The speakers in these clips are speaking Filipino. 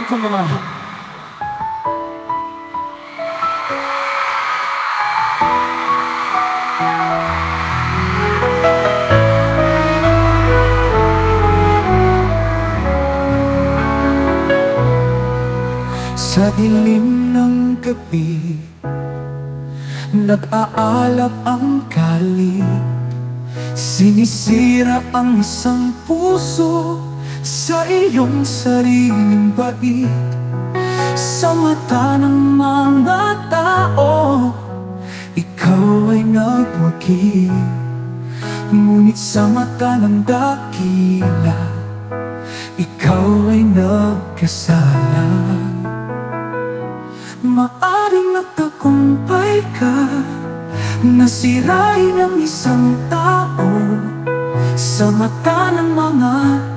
Come on. Sa dilim ng gabi, nag-aalap ang kali. Sinisira ang isang puso sa iyong sariling bait. Sa mata ng mga tao, ikaw ay nagwagi. Ngunit sa mata ng dakila, ikaw ay nagkasala. Maaring nagtagumpay ka, nasirain ang isang tao sa mata ng mga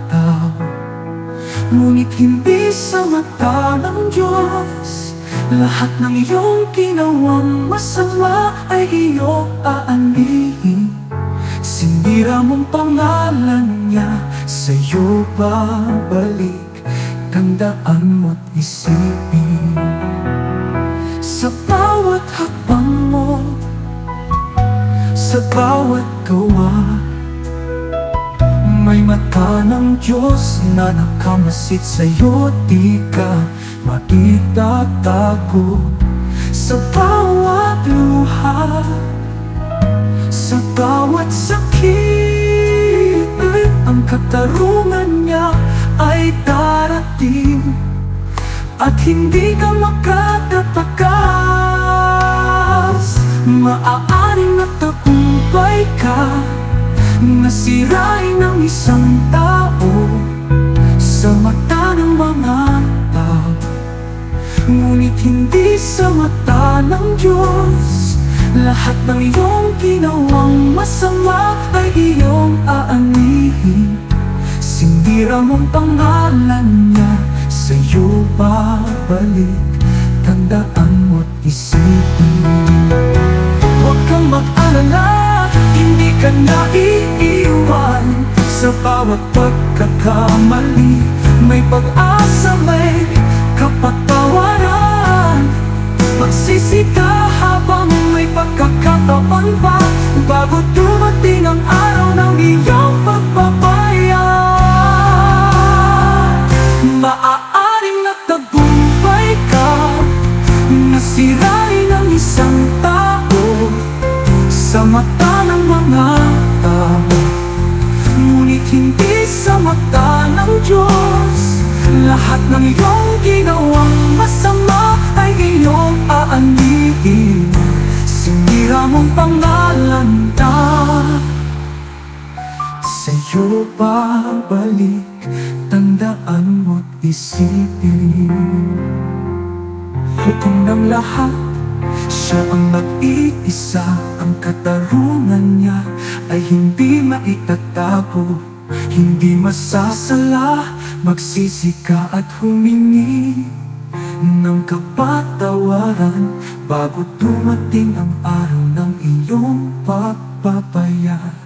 tao, ngunit hindi sa mata ng Diyos. Lahat ng iyong ginawang masama ay iyong aanuhin. Sinira mong pangalan niya, sa'yo babalik. Tandaan mo't isipin, sa bawat hakbang mo, sa bawat gawa, may mata ng Diyos na nakamasid sa'yo. Di ka maitatago sa bawat luha, sa bawat sakit. Ang katarungan niya ay darating at hindi ka makatatakas. Maaaring nagtagumpay ka, nasirain ang isang tao sa mata ng mga tao, ngunit hindi sa mata ng Diyos. Lahat ng iyong ginawang masama ay iyong aanihin. Sinira mong pangalan niya, sa'yo babalik. Tandaan mo't isipin, huwag kang mag-alala, hindi ka naiiwan. Sa bawat pagkakamali, may pag-asa, may kapatawaran. Magsisi ka habang may pagkakataon pa, bago dumating ang araw ng iyong pagpapayag. Maaaring nagtagumpay ka, nasirain ang isang tao sa mata ng mga tao, ngunit hindi sa mata ng Diyos. Lahat ng iyong ginawang masama ay iyong aanuhin. Sinira mong pangalan na, sa'yo babalik. Tandaan mo't isipin, hukom ng lahat, siya ang nag-iisa. Ang katarungan niya ay hindi maitatago, hindi masasala. Magsisi ka at humingi ng kapatawaran, bago dumating ang araw ng iyong pagpapayag.